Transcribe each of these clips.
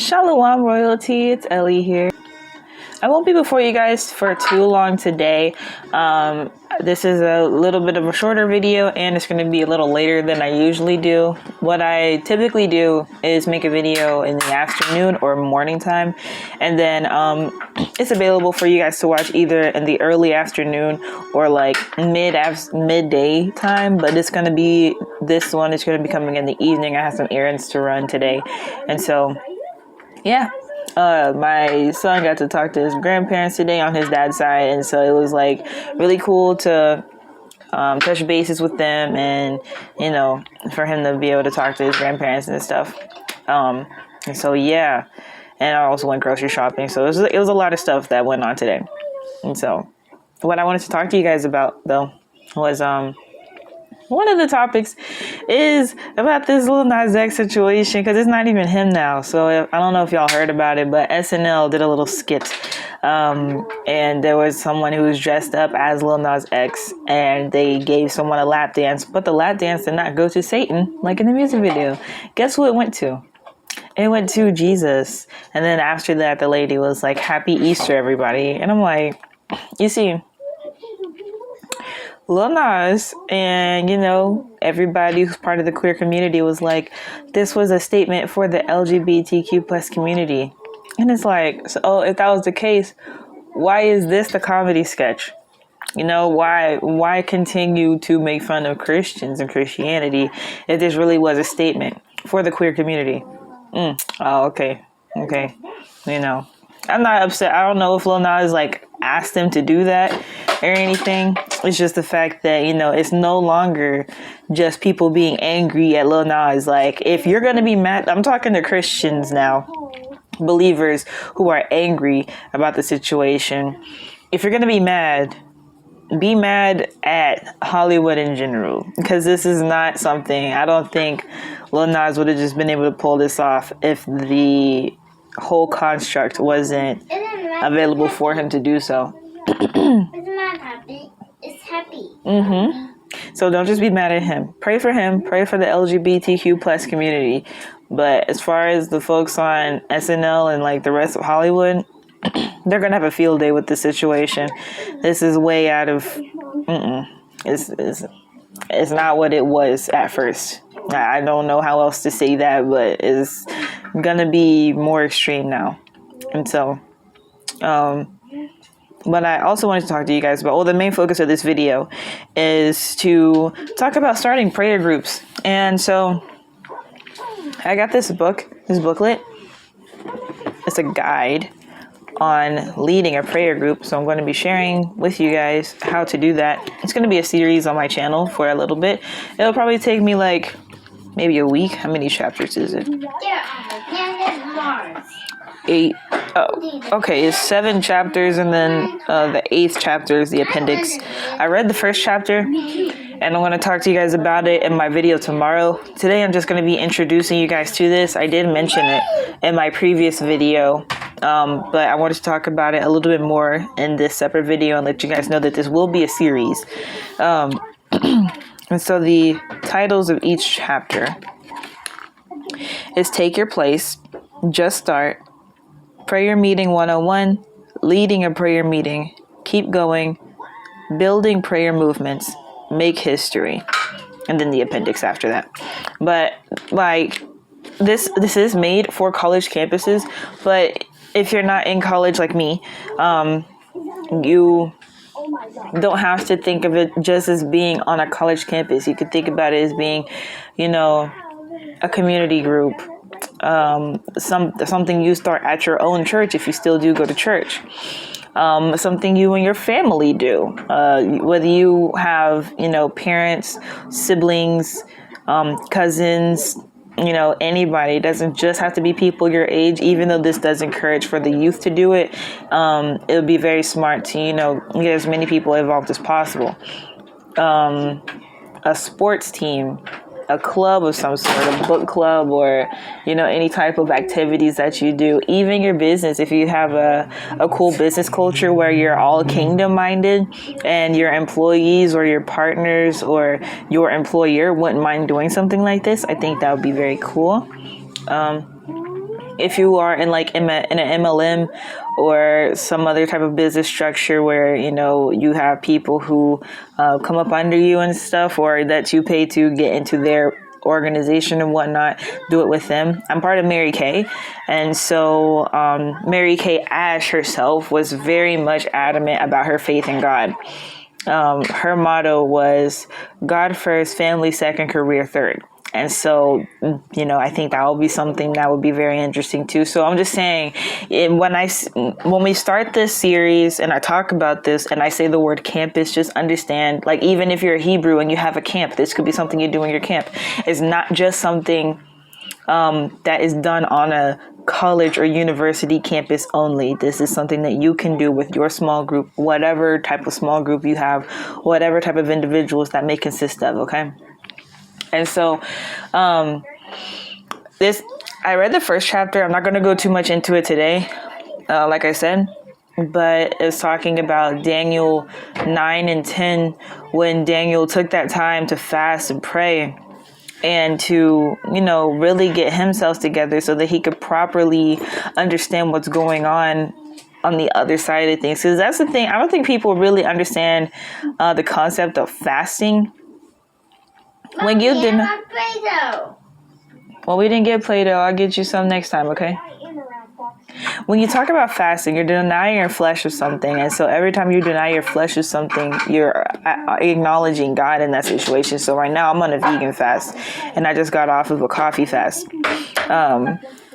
Shalom royalty, it's Ellie here. I won't be before you guys for too long today. This is a little bit of a shorter video and it's going to be a little later than I usually do. What I typically do is make a video in the afternoon or morning time, and then it's available for you guys to watch either in the early afternoon or like midday time, but this one is going to be coming in the evening. I have some errands to run today, and so yeah. My son got to talk to his grandparents today on his dad's side, and so it was like really cool to touch bases with them, and for him to be able to talk to his grandparents and stuff. And so yeah, and I also went grocery shopping, so it was a lot of stuff that went on today. And so what I wanted to talk to you guys about though was one of the topics is about this Lil Nas X situation, because it's not even him now. So I don't know if y'all heard about it, but SNL did a little skit. And there was someone who was dressed up as Lil Nas X, and they gave someone a lap dance, but the lap dance did not go to Satan like in the music video. Guess who it went to? It went to Jesus. And then after that, the lady was like, "Happy Easter, everybody." And I'm like, you see, Lil Nas and, everybody who's part of the queer community was like, this was a statement for the LGBTQ plus community. And it's like, so if that was the case, why is this the comedy sketch? Why continue to make fun of Christians and Christianity if this really was a statement for the queer community? Oh, okay. I'm not upset. I don't know if Lil Nas asked them to do that or anything. It's just the fact that, it's no longer just people being angry at Lil Nas. Like, if you're going to be mad, I'm talking to Christians now, believers who are angry about the situation. If you're going to be mad at Hollywood in general, because this is not something, I don't think Lil Nas would have just been able to pull this off if the whole construct wasn't available for him to do so. It's not happy. It's happy. So don't just be mad at him. Pray for him. Pray for the LGBTQ plus community. But as far as the folks on SNL and the rest of Hollywood, they're gonna have a field day with the situation. This is way out of. It's not what it was at first. I don't know how else to say that, but it's gonna be more extreme now. And so, but I also wanted to talk to you guys about, the main focus of this video is to talk about starting prayer groups. And so I got this booklet. It's a guide on leading a prayer group. So I'm going to be sharing with you guys how to do that. It's going to be a series on my channel for a little bit. It'll probably take me maybe a week. How many chapters is it? Mars. 8. Oh, okay. It's 7 chapters, and then the 8th chapter is the appendix. I read the first chapter, and I'm going to talk to you guys about it in my video tomorrow. Today, I'm just going to be introducing you guys to this. I did mention it in my previous video, but I wanted to talk about it a little bit more in this separate video and let you guys know that this will be a series. And so the titles of each chapter is Take Your Place, Just Start, Prayer Meeting 101, Leading a Prayer Meeting, Keep Going, Building Prayer Movements, Make History, and then the appendix after that. But this is made for college campuses, but if you're not in college like me, you don't have to think of it just as being on a college campus. You could think about it as being, a community group, something you start at your own church if you still do go to church, something you and your family do, whether you have, parents, siblings, cousins, anybody. It doesn't just have to be people your age, even though this does encourage for the youth to do it. It would be very smart to, get as many people involved as possible. A sports team, a club of some sort, a book club, or, any type of activities that you do. Even your business, if you have a cool business culture where you're all kingdom minded and your employees or your partners or your employer wouldn't mind doing something like this, I think that would be very cool. if you are in like in an MLM or some other type of business structure where, you know, you have people who come up under you and stuff, or that you pay to get into their organization and whatnot, do it with them. I'm part of Mary Kay. And so Mary Kay Ash herself was very much adamant about her faith in God. Her motto was God first, family second, career third. And so, you know, I think that will be something that would be very interesting too. So I'm just saying, when we start this series and I talk about this and I say the word campus, just understand, like, even if you're a Hebrew and you have a camp, this could be something you do in your camp. It's not just something that is done on a college or university campus only. This is something that you can do with your small group, whatever type of small group you have, whatever type of individuals that may consist of. Okay. And so, I read the first chapter. I'm not going to go too much into it today, like I said, but it's talking about Daniel 9 and 10, when Daniel took that time to fast and pray and to, you know, really get himself together so that he could properly understand what's going on the other side of things. Because that's the thing. I don't think people really understand the concept of fasting. When you didn't, well, we didn't get Play-Doh. I'll get you some next time, okay? When you talk about fasting, you're denying your flesh of something. And so every time you deny your flesh of something, you're acknowledging God in that situation. So right now I'm on a vegan fast and I just got off of a coffee fast.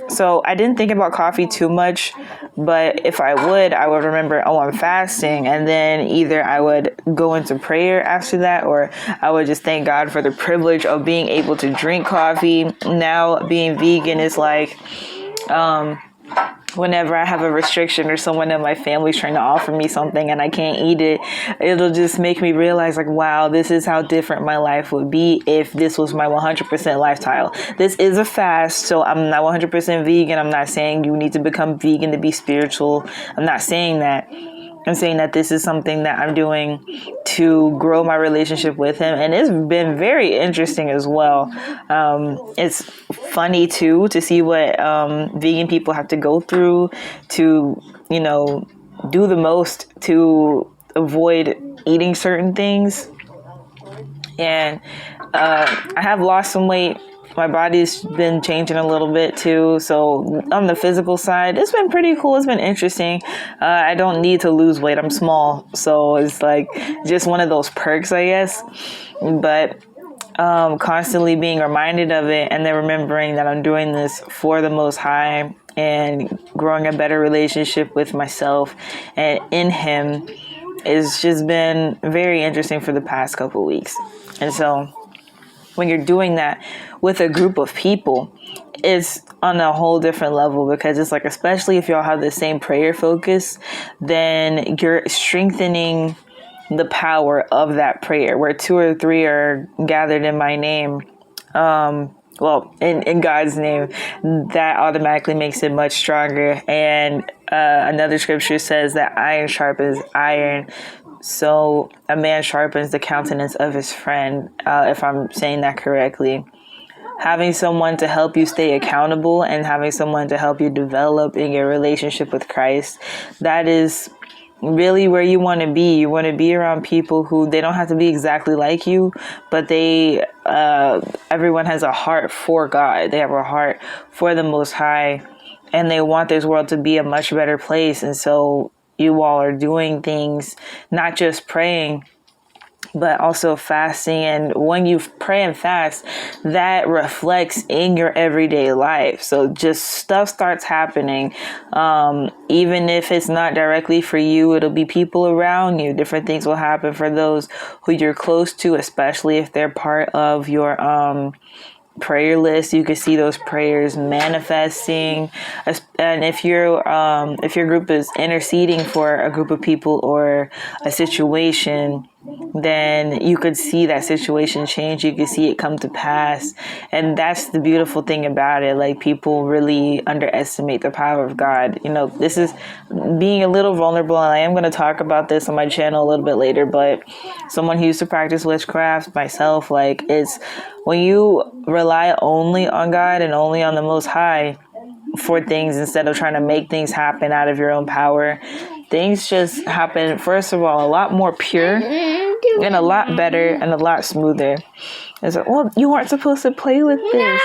So I didn't think about coffee too much, but if I would remember, oh, I'm fasting. And then either I would go into prayer after that, or I would just thank God for the privilege of being able to drink coffee. Now being vegan is like, whenever I have a restriction or someone in my family is trying to offer me something and I can't eat it, it'll just make me realize, like, wow, this is how different my life would be if this was my 100% lifestyle. This is a fast, so I'm not 100% vegan. I'm not saying you need to become vegan to be spiritual. I'm not saying that. I'm saying that this is something that I'm doing to grow my relationship with him. And it's been very interesting as well. It's funny, too, to see what vegan people have to go through to, you know, do the most to avoid eating certain things. And I have lost some weight. My body's been changing a little bit too. So on the physical side, it's been pretty cool. It's been interesting. I don't need to lose weight. I'm small. So it's like just one of those perks, I guess. But constantly being reminded of it and then remembering that I'm doing this for the Most High and growing a better relationship with myself and in Him has just been very interesting for the past couple of weeks. And so when you're doing that with a group of people, it's on a whole different level, because it's like, especially if y'all have the same prayer focus, then you're strengthening the power of that prayer. Where 2 or 3 are gathered in my name, in God's name, that automatically makes it much stronger. And another scripture says that iron sharpens iron. So a man sharpens the countenance of his friend, if I'm saying that correctly. Having someone to help you stay accountable and having someone to help you develop in your relationship with Christ, that is really where you want to be. You want to be around people who, they don't have to be exactly like you, but everyone has a heart for God. They have a heart for the Most High, and they want this world to be a much better place. And so you all are doing things, not just praying, but also fasting. And when you pray and fast, that reflects in your everyday life. So just stuff starts happening. Even if it's not directly for you, it'll be people around you. Different things will happen for those who you're close to, especially if they're part of your prayer list. You can see those prayers manifesting. And if your group is interceding for a group of people or a situation, then you could see that situation change. You could see it come to pass. And that's the beautiful thing about it. Like, people really underestimate the power of God. You know, this is being a little vulnerable, and I am going to talk about this on my channel a little bit later, but someone who used to practice witchcraft myself, like, it's when you rely only on God and only on the Most High, for things instead of trying to make things happen out of your own power. Things just happen, first of all, a lot more pure and a lot better and a lot smoother. It's like, well, you weren't supposed to play with this.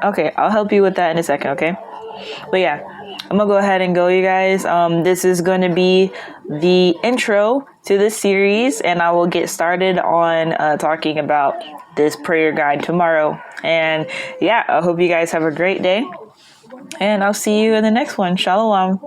Okay, I'll help you with that in a second, okay? But yeah, I'm gonna go ahead and go, you guys. This is going to be the intro to this series, and I will get started on talking about this prayer guide tomorrow. And yeah, I hope you guys have a great day, and I'll see you in the next one. Shalom.